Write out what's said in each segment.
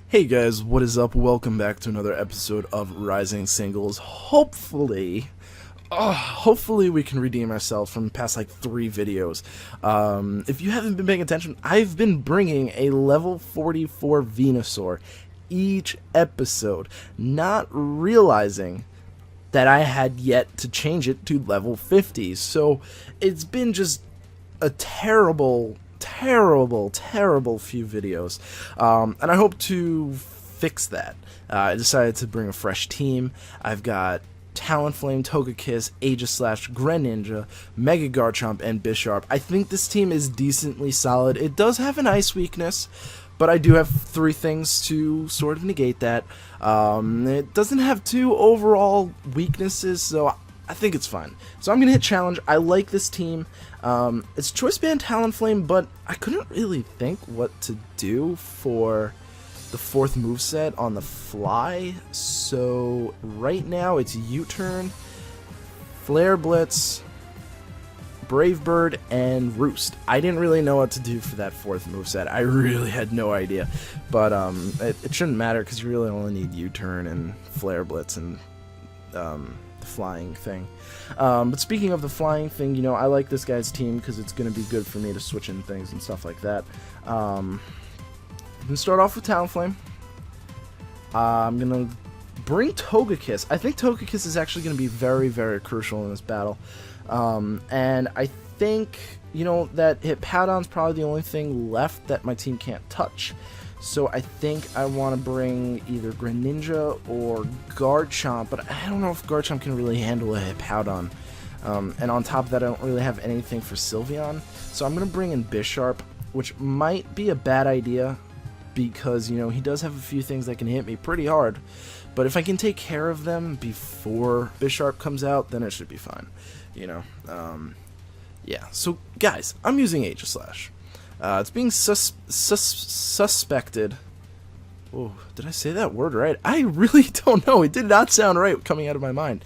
Hey guys, what is up? Welcome back to another episode of Rising Singles. Hopefully we can redeem ourselves from the past like 3 videos. If you haven't been paying attention, I've been bringing a level 44 Venusaur each episode, not realizing that I had yet to change it to level 50. So it's been just a terrible few videos, and I hope to fix that. I decided to bring a fresh team. I've got Talonflame, Togekiss, Aegislash, Greninja, Mega Garchomp, and Bisharp. I think this team is decently solid. It does have an ice weakness, but I do have 3 things to sort of negate that. It doesn't have 2 overall weaknesses, so I think it's fine. So I'm going to hit challenge. I like this team. It's Choice Band Talonflame, but I couldn't really think what to do for the 4th moveset on the fly. So right now it's U-Turn, Flare Blitz, Brave Bird, and Roost. I didn't really know what to do for that 4th moveset. I really had no idea. But it shouldn't matter because you really only need U-Turn and Flare Blitz and flying thing. But speaking of the flying thing, you know, I like this guy's team because it's going to be good for me to switch in things and stuff like that. I'm going to start off with Talonflame. I'm going to bring Togekiss. I think Togekiss is actually going to be very, very crucial in this battle. And I think, you know, that Hippowdon's probably the only thing left that my team can't touch. So I think I want to bring either Greninja or Garchomp, but I don't know if Garchomp can really handle a Hippowdon. And on top of that, I don't really have anything for Sylveon. So I'm going to bring in Bisharp, which might be a bad idea because, you know, he does have a few things that can hit me pretty hard. But if I can take care of them before Bisharp comes out, then it should be fine. You know, yeah. So, guys, I'm using Aegislash. It's being suspected. Oh, did I say that word right? I really don't know. It did not sound right coming out of my mouth.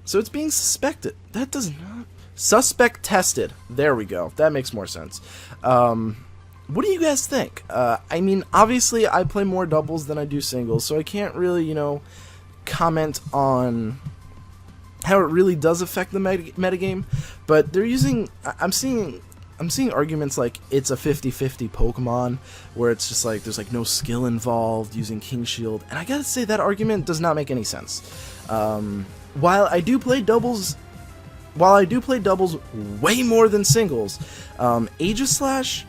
So it's being suspected. That does not. Suspect tested. There we go. That makes more sense. What do you guys think? I mean, obviously, I play more doubles than I do singles, so I can't really, you know, comment on how it really does affect the metagame. But they're using. I'm seeing arguments like it's a 50-50 Pokemon, where it's just like there's like no skill involved using King Shield, and I gotta say that argument does not make any sense. While I do play doubles way more than singles, Aegislash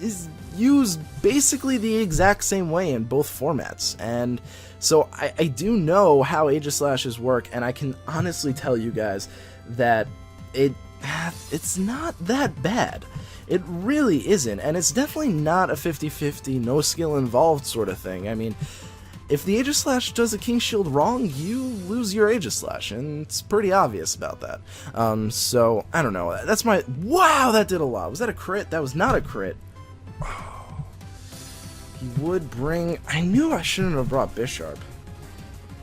is used basically the exact same way in both formats, and so I do know how Aegislashes work, and I can honestly tell you guys that it's not that bad. It really isn't, and it's definitely not a 50-50 no skill involved sort of thing. I mean, if the Aegislash does a King Shield wrong, you lose your Aegislash, and it's pretty obvious about that. So I don't know. That's my wow. That did a lot. Was that a crit? That was not a crit. Oh. He would bring. I knew I shouldn't have brought Bisharp.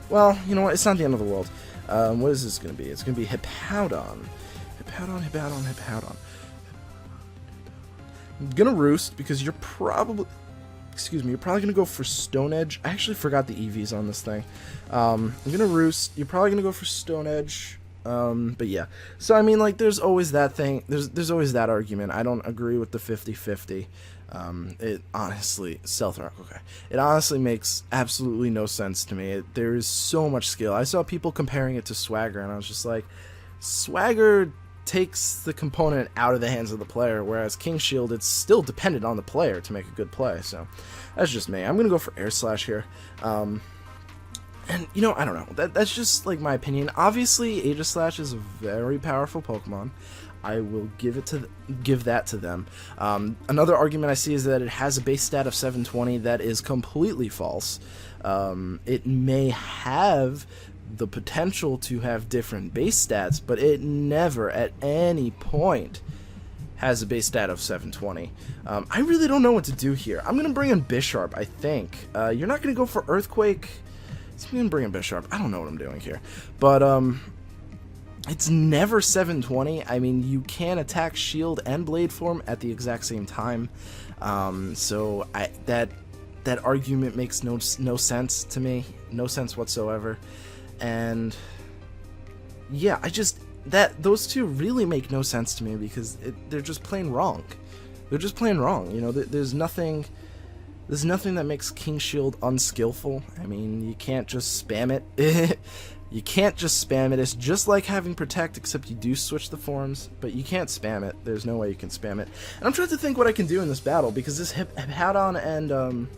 Well, you know what? It's not the end of the world. What is this going to be? It's going to be Hippowdon. Hippowdon. I'm gonna Roost because you're probably gonna go for Stone Edge. I actually forgot the EVs on this thing. I'm gonna Roost. You're probably gonna go for Stone Edge. But yeah. So I mean, like, there's always that thing. There's always that argument. I don't agree with the 50-50. It honestly, Stealth Rock. Okay. It honestly makes absolutely no sense to me. There is so much skill. I saw people comparing it to Swagger, and I was just like, Swagger takes the component out of the hands of the player, whereas King Shield, it's still dependent on the player to make a good play. So that's just me. I'm gonna go for Air Slash here, and you know, I don't know, that's just like my opinion. Obviously Aegislash is a very powerful Pokemon. I will give that to them. Another argument I see is that it has a base stat of 720. That is completely false. It may have the potential to have different base stats, but it never at any point has a base stat of 720. I really don't know what to do here. I'm going to bring in Bisharp, I think. You're not going to go for Earthquake. So I'm going to bring in Bisharp. I don't know what I'm doing here. But it's never 720. I mean, you can attack Shield and Blade Form at the exact same time. So that argument makes no sense to me, no sense whatsoever. And yeah, those two really make no sense to me because they're just plain wrong. They're just plain wrong. You know, there's nothing that makes King Shield unskillful. I mean, you can't just spam it. You can't just spam it. It's just like having Protect, except you do switch the forms, but you can't spam it. There's no way you can spam it. And I'm trying to think what I can do in this battle, because this Hippowdon and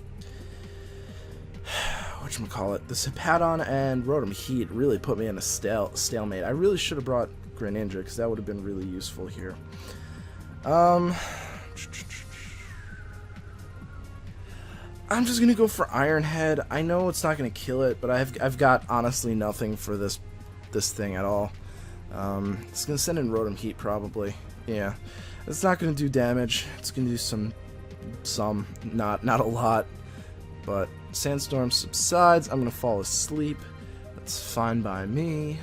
whatchamacallit, this Hippowdon and Rotom Heat really put me in a stalemate. I really should have brought Greninja, because that would have been really useful here. I'm just gonna go for Iron Head. I know it's not gonna kill it, but I've got honestly nothing for this thing at all. It's gonna send in Rotom Heat probably. Yeah, it's not gonna do damage. It's gonna do some, not a lot. But Sandstorm subsides. I'm gonna fall asleep. That's fine by me.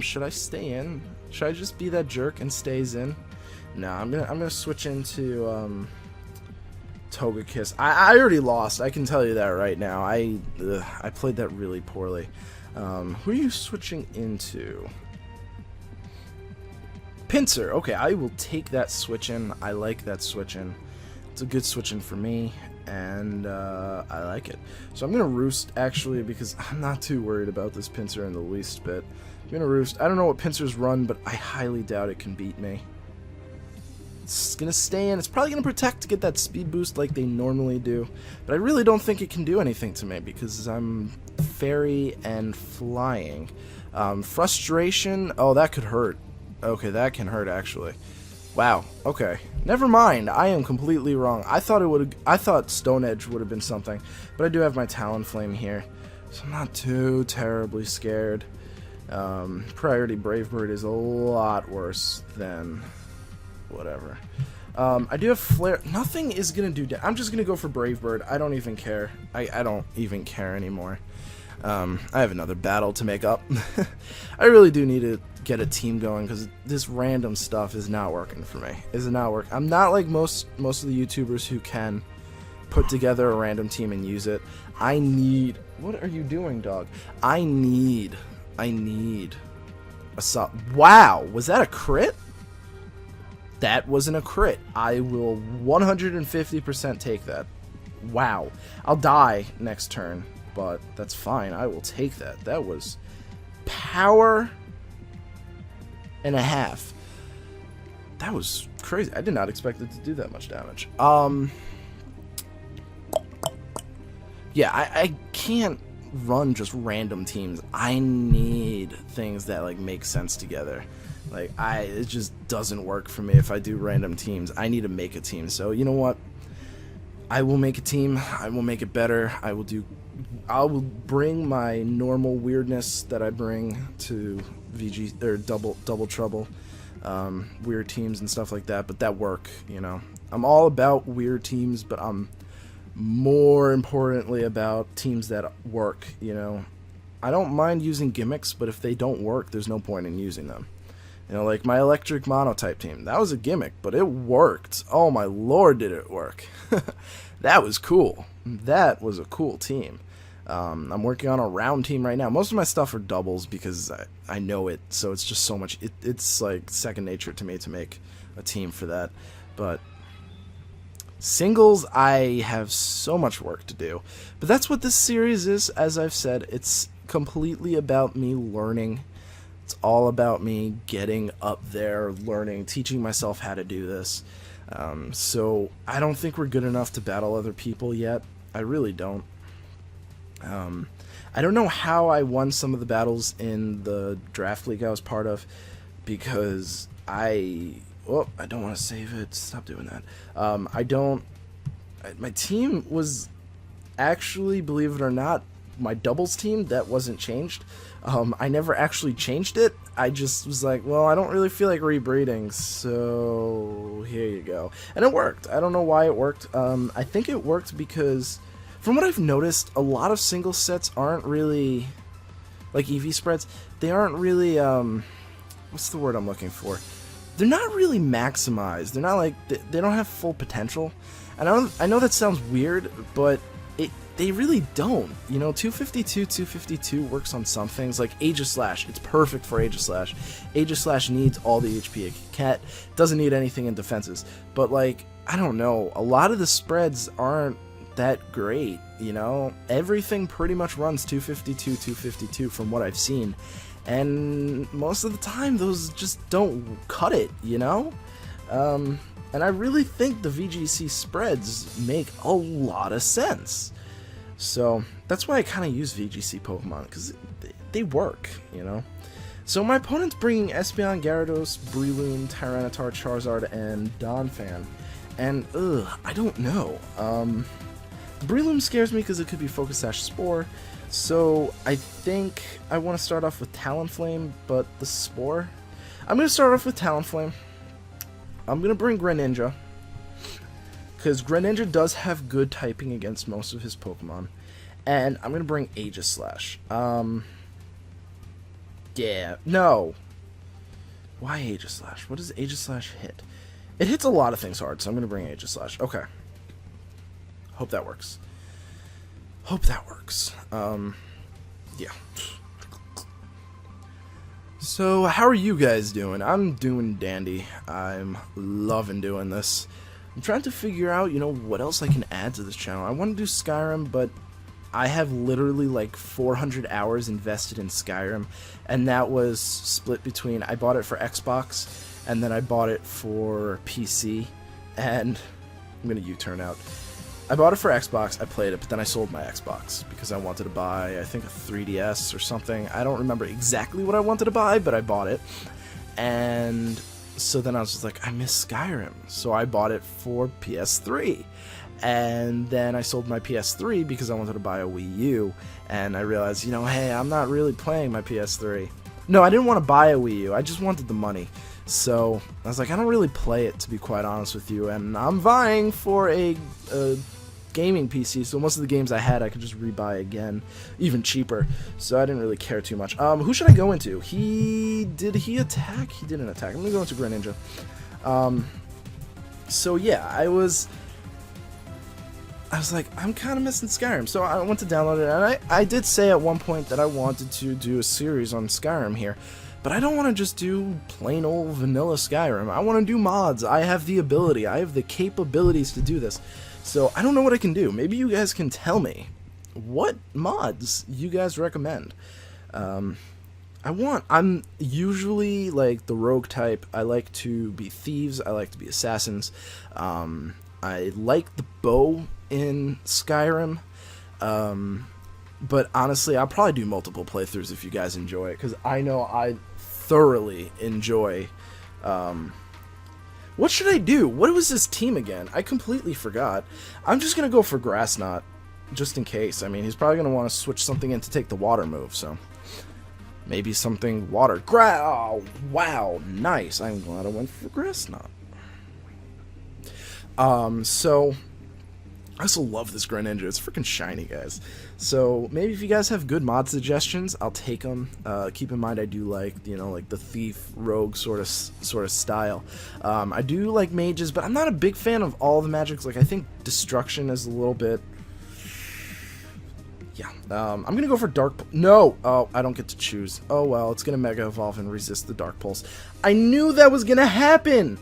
Should I stay in? Should I just be that jerk and stays in? No, I'm gonna switch into Togekiss. I already lost. I can tell you that right now. I played that really poorly. Who are you switching into? Pinsir. Okay, I will take that switch in. I like that switch in. It's a good switch in for me, and I like it. So I'm gonna Roost actually, because I'm not too worried about this Pinsir in the least bit. I'm gonna Roost. I don't know what Pinsir's run, but I highly doubt it can beat me. It's gonna stay in. It's probably gonna Protect to get that speed boost like they normally do, but I really don't think it can do anything to me because I'm Fairy and Flying. Frustration. Oh, that could hurt. Okay, that can hurt actually. Wow. Okay. Never mind. I am completely wrong. I thought Stone Edge would have been something, but I do have my Talonflame here, so I'm not too terribly scared. Priority Brave Bird is a lot worse than whatever. I do have Flare. Nothing is gonna do. I'm just gonna go for Brave Bird. I don't even care. I don't even care anymore. I have another battle to make up. I really do need to get a team going because this random stuff is not working for me. Is not work. I'm not like most of the YouTubers who can put together a random team and use it. I need. What are you doing, dog? I need a sub. Wow, was that a crit? That wasn't a crit. I will 150% take that. Wow. I'll die next turn, but that's fine. I will take that. That was power and a half. That was crazy. I did not expect it to do that much damage. Yeah, I can't run just random teams. I need things that like make sense together. Like it just doesn't work for me if I do random teams. I need to make a team. So you know what? I will make a team. I will make it better. I will bring my normal weirdness that I bring to VG or Double Trouble, weird teams and stuff like that. But that work, you know. I'm all about weird teams, but I'm more importantly about teams that work. You know, I don't mind using gimmicks, but if they don't work, there's no point in using them. You know, like my electric monotype team. That was a gimmick, but it worked. Oh my lord, did it work. That was cool. That was a cool team. I'm working on a round team right now. Most of my stuff are doubles because I know it, so it's just so much. It's like second nature to me to make a team for that. But singles, I have so much work to do. But that's what this series is, as I've said. It's completely about me learning. It's all about me getting up there, learning, teaching myself how to do this. So I don't think we're good enough to battle other people yet. I really don't. I don't know how I won some of the battles in the draft league I was part of, because I don't want to save it. Stop doing that. My team was actually, believe it or not, my doubles team that wasn't changed. I never actually changed it. I just was like, well, I don't really feel like rebreeding, so here you go. And it worked. I don't know why it worked. I think it worked because, from what I've noticed, a lot of single sets aren't really, like EV spreads, they aren't really, what's the word I'm looking for? they're not really maximized. They're not like, they don't have full potential. And I know that sounds weird, but they really don't. You know, 252 works on some things, like Aegis Slash. It's perfect for Aegis Slash. Aegis Slash needs all the HP it can get. Doesn't need anything in defenses. But, like, I don't know. A lot of the spreads aren't that great, you know? Everything pretty much runs 252 from what I've seen. And most of the time, those just don't cut it, you know? And I really think the VGC spreads make a lot of sense. So that's why I kind of use VGC Pokemon, because they work, you know? So my opponent's bringing Espeon, Gyarados, Breloom, Tyranitar, Charizard, and Donphan. And, I don't know. The Breloom scares me because it could be Focus Sash Spore. So I think I want to start off with Talonflame, but the Spore... I'm going to start off with Talonflame. I'm going to bring Greninja, because Greninja does have good typing against most of his Pokemon. And I'm going to bring Aegis Slash. Yeah, no. Why Aegis Slash? What does Aegis Slash hit? It hits a lot of things hard, so I'm going to bring Aegis Slash. Okay. Hope that works. Hope that works. Yeah. So, how are you guys doing? I'm doing dandy. I'm loving doing this. I'm trying to figure out, you know, what else I can add to this channel. I want to do Skyrim, but I have literally like 400 hours invested in Skyrim, and that was split between, I bought it for Xbox, and then I bought it for PC, and I'm going to U-turn out. I bought it for Xbox, I played it, but then I sold my Xbox because I wanted to buy, I think, a 3DS or something. I don't remember exactly what I wanted to buy, but I bought it. And so then I was just like, I miss Skyrim. So I bought it for PS3. And then I sold my PS3 because I wanted to buy a Wii U. And I realized, you know, hey, I'm not really playing my PS3. No, I didn't want to buy a Wii U. I just wanted the money. So I was like, I don't really play it, to be quite honest with you. And I'm vying for a gaming PC, so most of the games I had I could just rebuy again, even cheaper. So I didn't really care too much. Who should I go into? Did he attack? He didn't attack. I'm gonna go into Greninja. So yeah, I was like, I'm kind of missing Skyrim, so I went to download it, and I did say at one point that I wanted to do a series on Skyrim here, but I don't want to just do plain old vanilla Skyrim. I want to do mods. I have the ability, I have the capabilities to do this. So I don't know what I can do. Maybe you guys can tell me what mods you guys recommend. I'm usually like the rogue type. I like to be thieves. I like to be assassins. I like the bow in Skyrim. But honestly, I'll probably do multiple playthroughs if you guys enjoy it, because I know I thoroughly enjoy what should I do? What was this team again? I completely forgot. I'm just going to go for Grass Knot, just in case. I mean, he's probably going to want to switch something in to take the water move, so maybe something water. Oh, wow, nice. I'm glad I went for Grass Knot. So I also love this Greninja. It's freaking shiny, guys. So maybe if you guys have good mod suggestions, I'll take them. Keep in mind, I do like, you know, like the thief rogue sort of style. I do like mages, but I'm not a big fan of all the magics. Like, I think destruction is a little bit. Yeah. I'm gonna go for dark. No. Oh, I don't get to choose. Oh well, it's gonna mega evolve and resist the dark pulse. I knew that was gonna happen.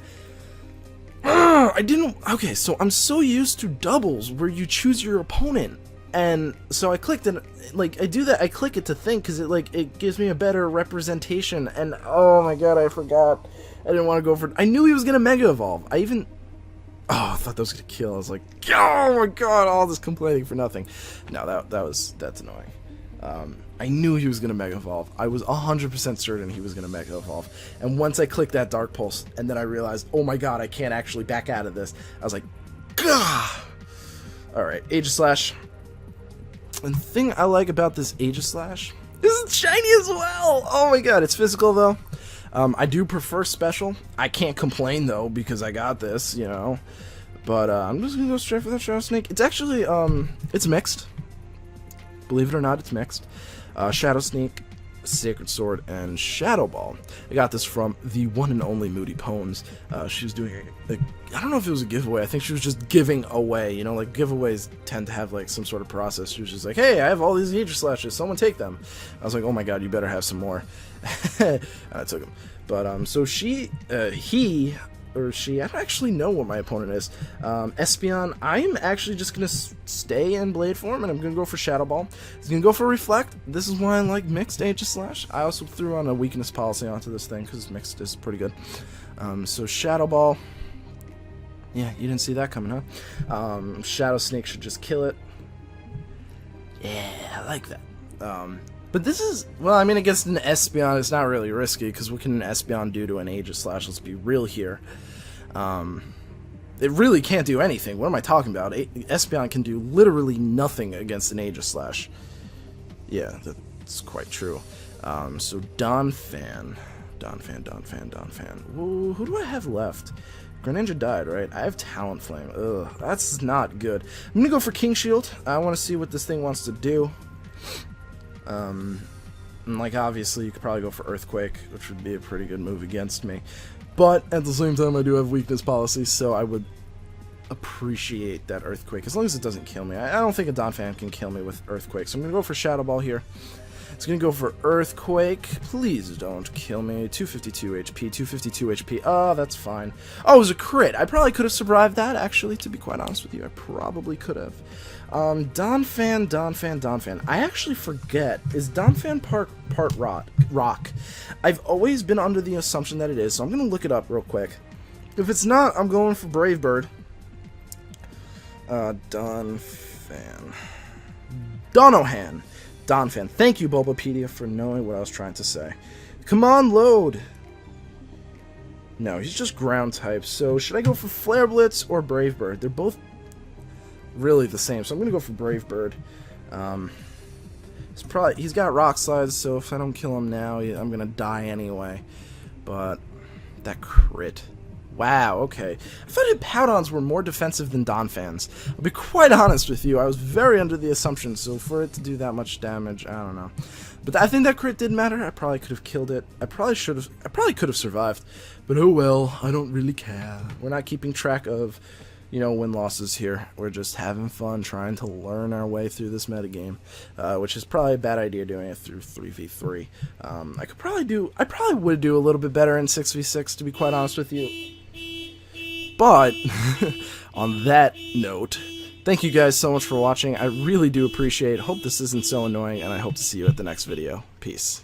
I didn't. Okay, so I'm so used to doubles where you choose your opponent, and so I clicked and like I do that. I click it to think because it gives me a better representation. And oh my god, I forgot. I didn't want to go for. I knew he was gonna mega evolve. I thought that was gonna kill. I was like, oh my god, all this complaining for nothing. No, that's annoying. I knew he was going to Mega Evolve. I was 100% certain he was going to Mega Evolve. And once I clicked that Dark Pulse, and then I realized, oh my god, I can't actually back out of this. I was like, gah! Alright, Aegis Slash. And the thing I like about this Aegis Slash is it's shiny as well! Oh my god, it's physical though. I do prefer special. I can't complain though, because I got this, you know. But I'm just going to go straight for that Shadow Snake. It's actually, it's mixed. Believe it or not, it's mixed. Shadow Sneak Sacred Sword, and Shadow Ball. I got this from the one and only Moody Poems. She was doing I don't know if it was a giveaway. I think she was just giving away. You know, like giveaways tend to have like some sort of process. She was just like, "Hey, I have all these Aegis Slashes. Someone take them." I was like, "Oh my god, you better have some more." I took them. But so he or she, I don't actually know what my opponent is. Espeon, I'm actually just going to stay in Blade form, and I'm going to go for Shadow Ball. He's going to go for Reflect. This is why I like Mixed Aegis Slash. I also threw on a weakness policy onto this thing, because Mixed is pretty good. So Shadow Ball. Yeah, you didn't see that coming, huh? Shadow Snake should just kill it. Yeah, I like that. But this is, well, I mean, against an Espeon, it's not really risky, because what can an Espeon do to an Aegis Slash? Let's be real here. It really can't do anything. What am I talking about? Espeon can do literally nothing against an Aegis Slash. Yeah, that's quite true. So Donphan. Whoa, who do I have left? Greninja died, right? I have Talent Flame. Ugh, that's not good. I'm going to go for King Shield. I want to see what this thing wants to do. And like, obviously, you could probably go for Earthquake, which would be a pretty good move against me. But, at the same time, I do have weakness policy, so I would appreciate that Earthquake, as long as it doesn't kill me. I don't think a Donphan can kill me with Earthquake, so I'm going to go for Shadow Ball here. It's going to go for Earthquake. Please don't kill me. 252 HP, 252 HP. Oh, that's fine. Oh, it was a crit. I probably could have survived that, actually, to be quite honest with you. I probably could have. Donphan. I actually forget. Is Donphan part rock? I've always been under the assumption that it is, so I'm going to look it up real quick. If it's not, I'm going for Brave Bird. Donphan. Donphan. Thank you, Bulbapedia, for knowing what I was trying to say. Come on, load! No, he's just ground type, so should I go for Flare Blitz or Brave Bird? They're both really the same, so I'm gonna go for Brave Bird. He's got Rock Slides, so if I don't kill him now, I'm gonna die anyway. But that crit. Wow, okay. I thought Hippowdons were more defensive than Donphans. I'll be quite honest with you, I was very under the assumption, so for it to do that much damage, I don't know. But I think that crit did matter. I probably could have killed it. I probably could have survived. But oh well, I don't really care. We're not keeping track of, you know, win-losses here. We're just having fun trying to learn our way through this metagame, which is probably a bad idea doing it through 3v3. I probably would do a little bit better in 6v6, to be quite honest with you. But, on that note, thank you guys so much for watching. I really do appreciate it. Hope this isn't so annoying, and I hope to see you at the next video. Peace.